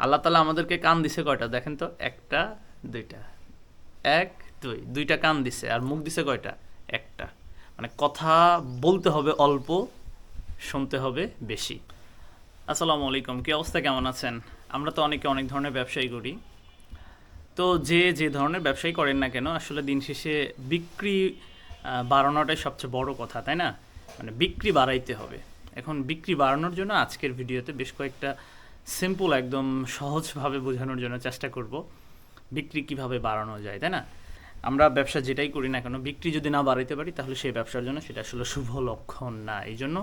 আল্লাহ তাআলা আমাদেরকে কান দিছে কয়টা দেখেন তো? একটা, দুইটা। এক, দুই, দুইটা কান দিছে। আর মুখ দিছে কয়টা? একটা। মানে কথা বলতে হবে অল্প, শুনতে হবে বেশি। আসসালামু আলাইকুম, কি অবস্থা, কেমন আছেন? আমরা তো অনেকে অনেক ধরনের ব্যবসায়ী করি। তো যে যে ধরনের ব্যবসায়ী করেন না কেন, আসলে দিন শেষে বিক্রি বাড়ানোটাই সবচেয়ে বড় কথা, তাই না? মানে বিক্রি বাড়াইতে হবে। এখন বিক্রি বাড়ানোর জন্য আজকের ভিডিওতে বেশ কয়েকটা সিম্পল, একদম সহজভাবে বোঝানোর জন্য চেষ্টা করব বিক্রি কিভাবে বাড়ানো যায়, তাই না? আমরা ব্যবসা যেটাই করি না কেন, বিক্রি যদি না বাড়াইতে পারি তাহলে সেই ব্যবসার জন্য সেটা আসলে শুভ লক্ষণ না। এই জন্য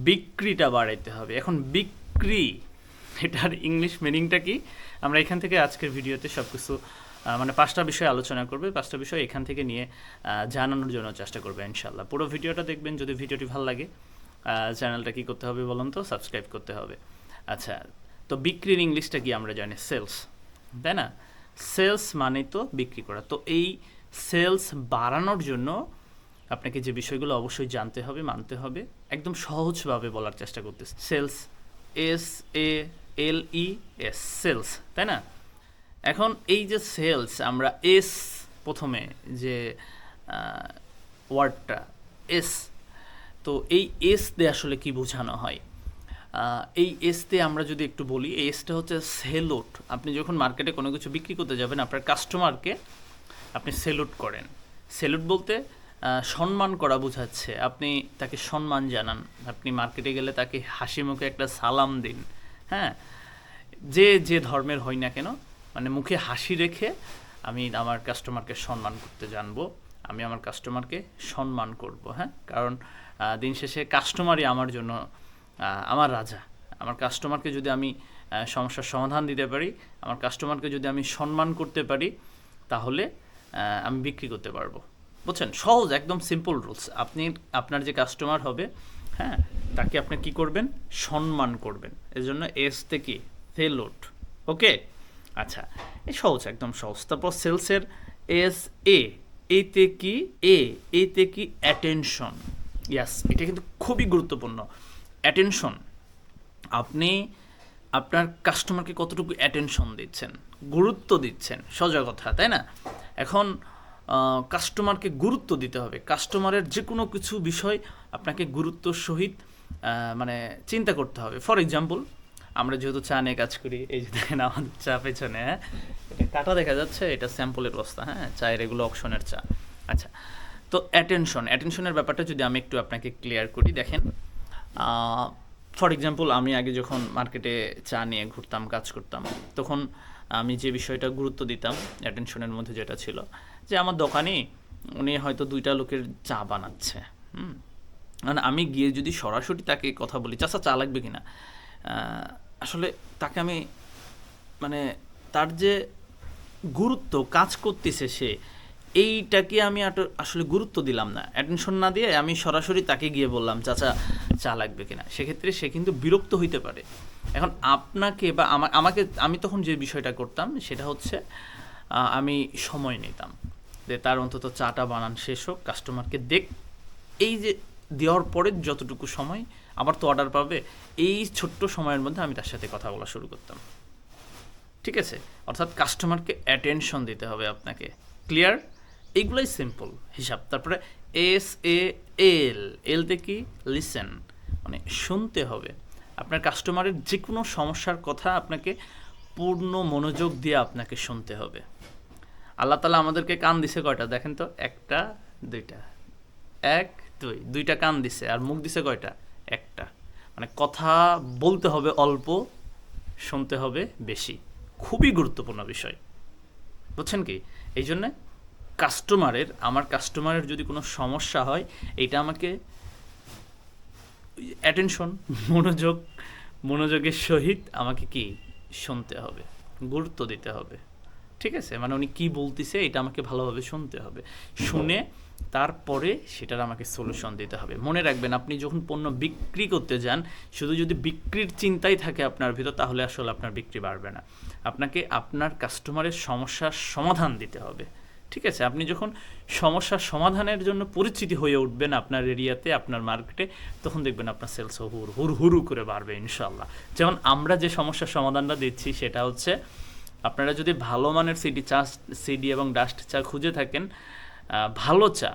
বিক্রিটা বাড়াইতে হবে। এখন বিক্রি, এটার ইংলিশ মিনিংটা কি, আমরা এখান থেকে আজকের ভিডিওতে সব কিছু মানে 5টা বিষয় আলোচনা করবে। 5টা বিষয় এখান থেকে নিয়ে জানানোর জন্য চেষ্টা করবে ইনশাল্লাহ। পুরো ভিডিওটা দেখবেন। যদি ভিডিওটি ভালো লাগে, চ্যানেলটা কি করতে হবে বলুন তো? সাবস্ক্রাইব করতে হবে। আচ্ছা, তো বিক্রির ইংলিশটা কি আমরা জানি? সেলস, তাই না? সেলস মানে তো বিক্রি করা। তো এই সেলস বাড়ানোর জন্য আপনাকে যে বিষয়গুলো অবশ্যই জানতে হবে, মানতে হবে, একদম সহজভাবে বলার চেষ্টা করতেছি। সেলস, SALES, সেলস, তাই না? এখন এই যে সেলস, আমরা এস, প্রথমে যে ওয়ার্ডটা এস, তো এই এস দিয়ে আসলে কি বোঝানো হয়? এই এসতে আমরা যদি একটু বলি, এই এসটা হচ্ছে সেলুট। আপনি যখন মার্কেটে কোনো কিছু বিক্রি করতে যাবেন, আপনার কাস্টমারকে আপনি সেলুট করেন। সেলুট বলতে সম্মান করা বোঝাচ্ছে। আপনি তাকে সম্মান জানান। আপনি মার্কেটে গেলে তাকে হাসি মুখে একটা সালাম দিন। হ্যাঁ, যে যে ধর্মের হই না কেন, মানে মুখে হাসি রেখে আমি আমার কাস্টমারকে সম্মান করতে জানবো। আমি আমার কাস্টমারকে সম্মান করব। হ্যাঁ, কারণ দিন শেষে কাস্টমারই আমার জন্য আমার রাজা। আমার কাস্টমারকে যদি আমি সমস্যার সমাধান দিতে পারি, আমার কাস্টমারকে যদি আমি সম্মান করতে পারি, তাহলে আমি বিক্রি করতে পারবো। বুঝছেন? সহজ, একদম সিম্পল রুলস। আপনি আপনার যে কাস্টমার হবে, হ্যাঁ, তাকে আপনি কি করবেন? সম্মান করবেন। এর জন্য এসতে কি? সেলুট। ওকে, আচ্ছা, এই সহজ, একদম সহজ। তারপর সেলসের SA, এতে কি? এতে কি? অ্যাটেনশন। ইয়াস, এটা কিন্তু খুবই গুরুত্বপূর্ণ। অ্যাটেনশন, আপনি আপনার কাস্টমারকে কতটুকু অ্যাটেনশন দিচ্ছেন, গুরুত্ব দিচ্ছেন, সোজা কথা, তাই না? এখন কাস্টমারকে গুরুত্ব দিতে হবে। কাস্টমারের যে কোনো কিছু বিষয় আপনাকে গুরুত্বর সহিত মানে চিন্তা করতে হবে। ফর এক্সাম্পল, আমরা যেহেতু চা নিয়ে কাজ করি, এই যে দেখেন আমাদের চা পেছনে, হ্যাঁ, এটা কাটা দেখা যাচ্ছে, এটা স্যাম্পলের বস্তা, হ্যাঁ, চায়ের এগুলো অকশনের চা। আচ্ছা, তো অ্যাটেনশনের ব্যাপারটা যদি আমি একটু আপনাকে ক্লিয়ার করি, দেখেন, ফর এক্সাম্পল, আমি আগে যখন মার্কেটে চা নিয়ে ঘুরতাম, কাজ করতাম, তখন আমি যে বিষয়টা গুরুত্ব দিতাম অ্যাটেনশনের মধ্যে যেটা ছিল, যে আমার দোকানে উনি হয়তো 2টা লোকের চা বানাচ্ছে। মানে আমি গিয়ে যদি সরাসরি তাকে কথা বলি, চাচা চা লাগবে কিনা, আসলে তাকে আমি মানে তার যে গুরুত্ব কাজ করতেছে সে, এইটাকে আমি আসলে গুরুত্ব দিলাম না। অ্যাটেনশন না দিয়ে আমি সরাসরি তাকে গিয়ে বললাম, চাচা চা লাগবে কিনা। সেক্ষেত্রে সে কিন্তু বিরক্ত হইতে পারে। এখন আপনাকে বা আমাকে, আমি তখন যে বিষয়টা করতাম সেটা হচ্ছে আমি সময় নিতাম, যে তার অন্তত চাটা বানান শেষ হোক, কাস্টমারকে দেখ। এই যে দেওয়ার পরে যতটুকু সময় আবার তো অর্ডার পাবে, এই ছোট্ট সময়ের মধ্যে আমি তার সাথে কথা বলা শুরু করতাম। ঠিক আছে? অর্থাৎ কাস্টমারকে অ্যাটেনশন দিতে হবে আপনাকে। ক্লিয়ার? এইগুলোই সিম্পল হিসাব। তারপরে এলতে কি? লিসেন, মানে শুনতে হবে। আপনার কাস্টমারের যে কোনো সমস্যার কথা আপনাকে পূর্ণ মনোযোগ দিয়ে আপনাকে শুনতে হবে। আল্লাহ তাআলা আমাদেরকে কান দিছে কয়টা দেখেন তো? একটা, দুইটা। এক, দুই, দুইটা কান দিছে। আর মুখ দিছে কয়টা? একটা। মানে কথা বলতে হবে অল্প, শুনতে হবে বেশি। খুবই গুরুত্বপূর্ণ বিষয়। বুঝছেন কি? এই জন্যে আমার কাস্টমারের যদি কোনো সমস্যা হয়, এইটা আমাকে অ্যাটেনশন, মনোযোগের সহিত আমাকে কি শুনতে হবে, গুরুত্ব দিতে হবে। ঠিক আছে? মানে উনি কি বলতেছে এটা আমাকে ভালোভাবে শুনতে হবে। শুনে তারপরে সেটার আমাকে সলিউশন দিতে হবে। মনে রাখবেন, আপনি যখন পণ্য বিক্রি করতে যান, শুধু যদি বিক্রির চিন্তাই থাকে আপনার ভিতর, তাহলে আসলে আপনার বিক্রি বাড়বে না। আপনাকে আপনার কাস্টমারের সমস্যার সমাধান দিতে হবে। ঠিক আছে, আপনি যখন সমস্যার সমাধানের জন্য পরিচিতি হয়ে উঠবেন আপনার এরিয়াতে, আপনার মার্কেটে, তখন দেখবেন আপনার সেলস হুড় করে বাড়বে ইনশাল্লাহ। যেমন আমরা যে সমস্যার সমাধানটা দিচ্ছি সেটা হচ্ছে, আপনারা যদি ভালো মানের সিডি এবং ডাস্ট চা খুঁজে থাকেন, ভালো চা,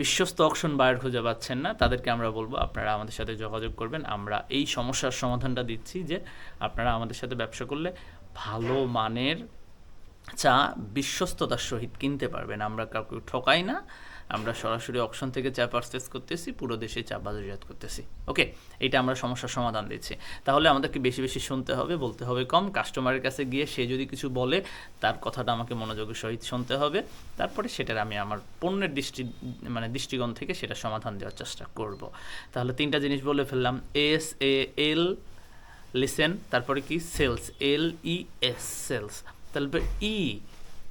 বিশ্বস্ত অকশন বায়ার খুঁজে পাচ্ছেন না, তাদেরকে আমরা বলবো আপনারা আমাদের সাথে যোগাযোগ করবেন। আমরা এই সমস্যার সমাধানটা দিচ্ছি যে আপনারা আমাদের সাথে ব্যবসা করলে ভালো মানের চা বিশ্বস্ততার সহিত কিনতে পারবেন। আমরা কাউকে ঠকাই না, আমরা সরাসরি অকশন থেকে চা পারচেস করতেছি, পুরো দেশে চা বাজারজাত করতেছি। ওকে, এইটা আমরা সমস্যার সমাধান দিচ্ছি। তাহলে আমাদেরকে বেশি বেশি শুনতে হবে, বলতে হবে কম। কাস্টমারের কাছে গিয়ে সে যদি কিছু বলে, তার কথাটা আমাকে মনোযোগের সহিত শুনতে হবে, তারপরে সেটার আমি আমার পণ্যের দৃষ্টিকোণ থেকে সেটা সমাধান দেওয়ার চেষ্টা করব। তাহলে 3টা জিনিস বলে ফেললাম, SAL লিসেন, তারপরে কি সেলস, LES সেলস। তারপরে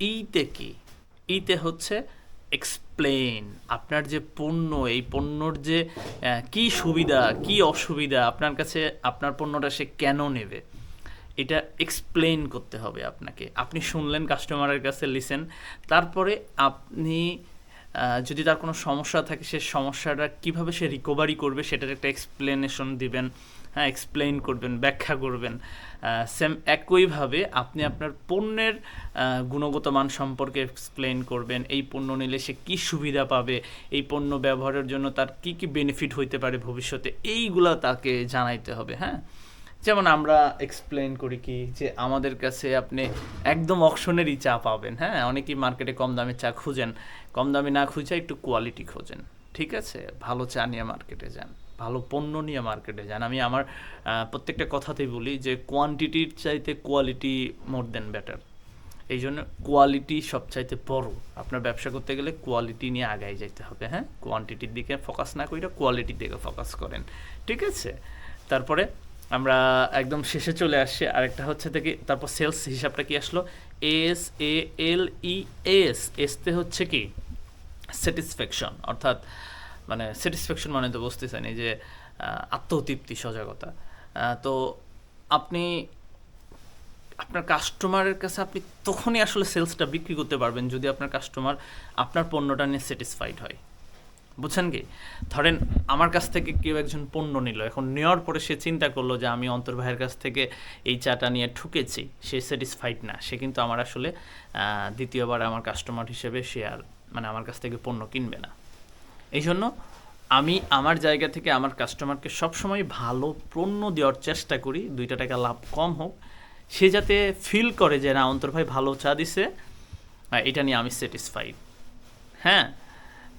ইতে কি? ইতে হচ্ছে এক্সপ্লেন, আপনার যে পণ্য, এই পণ্যর যে কি সুবিধা কি অসুবিধা, আপনার কাছে আপনার পণ্যটা সে কেন নেবে, এটা এক্সপ্লেন করতে হবে আপনাকে। আপনি শুনলেন কাস্টমারের কাছে, লিসেন। তারপরে আপনি যদি তার কোনো সমস্যা থাকে, সে সমস্যাটা কীভাবে সে রিকভারি করবে সেটার একটা এক্সপ্লেনেশন দিবেন, হ্যাঁ, এক্সপ্লেইন করবেন, ব্যাখ্যা করবেন। সেম একইভাবে আপনি আপনার পণ্যের গুণগত মান সম্পর্কে এক্সপ্লেইন করবেন, এই পণ্য নিলে সে কী সুবিধা পাবে, এই পণ্য ব্যবহারের জন্য তার কী কী বেনিফিট হইতে পারে ভবিষ্যতে, এইগুলা তাকে জানাইতে হবে। হ্যাঁ, যেমন আমরা এক্সপ্লেইন করি কি, যে আমাদের কাছে আপনি একদম অকশনেরই চা পাবেন। হ্যাঁ, অনেকেই মার্কেটে কম দামে চা খুঁজেন, কম দামে না খুঁজে একটু কোয়ালিটি খোঁজেন। ঠিক আছে, ভালো চা নিয়ে মার্কেটে যান, ভালো পণ্য নিয়ে মার্কেটে যান। আমি আমার প্রত্যেকটা কথাতেই বলি যে কোয়ান্টিটির চাইতে কোয়ালিটি মোর দেন বেটার। এই জন্য কোয়ালিটি সবচাইতে বড়। আপনার ব্যবসা করতে গেলে কোয়ালিটি নিয়ে আগায় যেতে হবে। হ্যাঁ, কোয়ান্টিটির দিকে ফোকাস না করে কোয়ালিটির দিকে ফোকাস করেন। ঠিক আছে, তারপরে আমরা একদম শেষে চলে আসছি। আরেকটা হচ্ছে থেকে তারপর সেলস হিসাবটা কি আসলো, SALES। এসতে হচ্ছে কি স্যাটিসফ্যাকশন, অর্থাৎ স্যাটিসফ্যাকশন মানে তো বুঝতেছেন, এই যে আত্মতৃপ্তি, সজাগতা। তো আপনি আপনার কাস্টমারের কাছে আপনি তখনই আসলে সেলসটা বিক্রি করতে পারবেন যদি আপনার কাস্টমার আপনার পণ্যটা নিয়ে স্যাটিসফাইড হয়। বুঝছেন কি? ধরেন আমার কাছ থেকে কেউ একজন পণ্য নিল, এখন নেওয়ার পরে সে চিন্তা করলো যে আমি অন্তর ভাইয়ের কাছ থেকে এই চাটা নিয়ে ঠকেছি, সে স্যাটিসফাইড না, সে কিন্তু আমার আসলে দ্বিতীয়বার আমার কাস্টমার হিসেবে সে আর আমার কাছ থেকে পণ্য কিনবে না। এই জন্য আমি আমার জায়গা থেকে আমার কাস্টমারকে সবসময় ভালো পণ্য দেওয়ার চেষ্টা করি, 2 টাকা লাভ কম হোক, সে যাতে ফিল করে যে না, অন্তর ভাই ভালো চা দিছে, এটা নিয়ে আমি স্যাটিসফাইড। হ্যাঁ,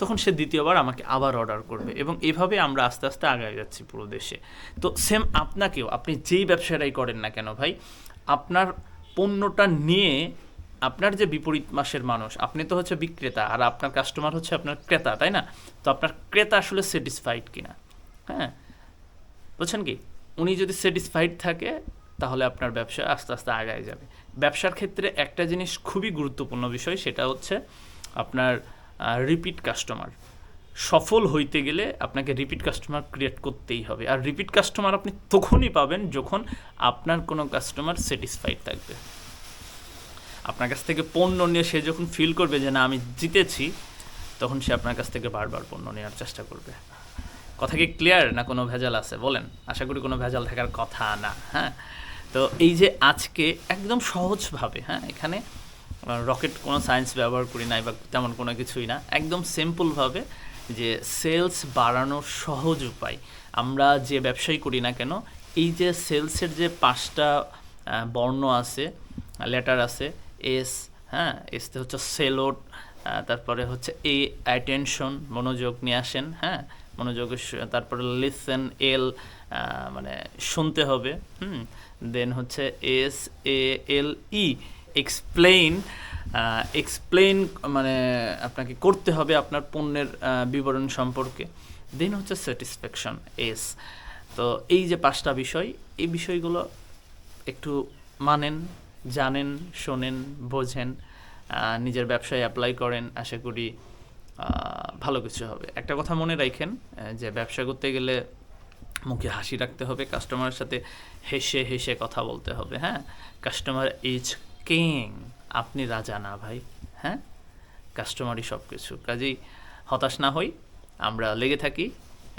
তখন সে দ্বিতীয়বার আমাকে আবার অর্ডার করবে, এবং এভাবে আমরা আস্তে আস্তে আগায় যাচ্ছি পুরো দেশে। তো সেম আপনাকেও, আপনি যেই ব্যবসাটাই করেন না কেন ভাই, আপনার পণ্যটা নিয়ে আপনার যে বিপরীত মাসের মানুষ, আপনি তো হচ্ছে বিক্রেতা আর আপনার কাস্টমার হচ্ছে আপনার ক্রেতা, তাই না? তো আপনার ক্রেতা আসলে স্যাটিসফাইড কিনা, হ্যাঁ, বুঝছেন কি? উনি যদি স্যাটিসফাইড থাকে তাহলে আপনার ব্যবসা আস্তে আস্তে আগায় যাবে। ব্যবসার ক্ষেত্রে একটা জিনিস খুবই গুরুত্বপূর্ণ বিষয়, সেটা হচ্ছে আপনার রিপিট কাস্টমার। সফল হইতে গেলে আপনাকে রিপিট কাস্টমার ক্রিয়েট করতেই হবে। আর রিপিট কাস্টমার আপনি তখনই পাবেন যখন আপনার কোনো কাস্টমার স্যাটিসফাইড থাকবে। আপনার কাছ থেকে পণ্য নিয়ে সে যখন ফিল করবে যে না আমি জিতেছি, তখন সে আপনার কাছ থেকে বারবার পণ্য নেওয়ার চেষ্টা করবে। কথা কি ক্লিয়ার, না কোনো ভেজাল আছে বলেন? আশা করি কোনো ভেজাল থাকার কথা না। হ্যাঁ, তো এই যে আজকে একদম সহজভাবে, হ্যাঁ, এখানে রকেট কোনো সায়েন্স ব্যবহার করি নাই বা তেমন কোনো কিছুই না, একদম সিম্পলভাবে যে সেলস বাড়ানোর সহজ উপায়, আমরা যে ব্যবসাই করি না কেন, এই যে সেলসের যে 5টা বর্ণ আছে, লেটার আছে, এস, হ্যাঁ, এসতে হচ্ছে সেলোড, তারপরে হচ্ছে অ্যাটেনশন, মনোযোগ নিয়ে আসেন, হ্যাঁ, মনোযোগের, তারপরে লিসেন, এল শুনতে হবে, দেন হচ্ছে SALE এক্সপ্লেইন, আপনাকে করতে হবে আপনার পণ্যের বিবরণ সম্পর্কে, দেন হচ্ছে স্যাটিসফ্যাকশন, এস। তো এই যে 5টা বিষয়, এই বিষয়গুলো একটু মানেন, জানেন, শোনেন, বোঝেন, নিজের ব্যবসায় অ্যাপ্লাই করেন, আশা করি ভালো কিছু হবে। একটা কথা মনে রাখেন যে ব্যবসা করতে গেলে মুখে হাসি রাখতে হবে, কাস্টমারের সাথে হেসে হেসে কথা বলতে হবে। হ্যাঁ, কাস্টমার ইজ কিং, আপনি রাজা না ভাই। হ্যাঁ, কাস্টমারই সব কিছু। কাজেই হতাশ না হই, আমরা লেগে থাকি,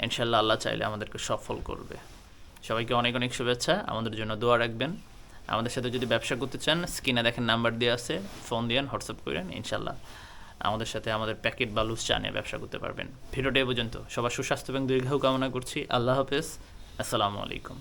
ইনশাল্লাহ আল্লাহ চাইলে আমাদেরকে সফল করবে। সবাইকে অনেক অনেক শুভেচ্ছা, আমাদের জন্য দোয়া রাখবেন। আমাদের সাথে যদি ব্যবসা করতে চান, স্ক্রিনে দেখেন নাম্বার দেওয়া আছে, ফোন দিয়েন, হোয়াটসঅ্যাপ করেন, ইনশাল্লাহ আমাদের সাথে আমাদের প্যাকেট বা লুজ চা নিয়ে ব্যবসা করতে পারবেন। ভিডিওটা এ পর্যন্ত, সবার সুস্বাস্থ্য এবং দীর্ঘায়ু কামনা করছি। আল্লাহ হাফেজ, আসসালামু আলাইকুম।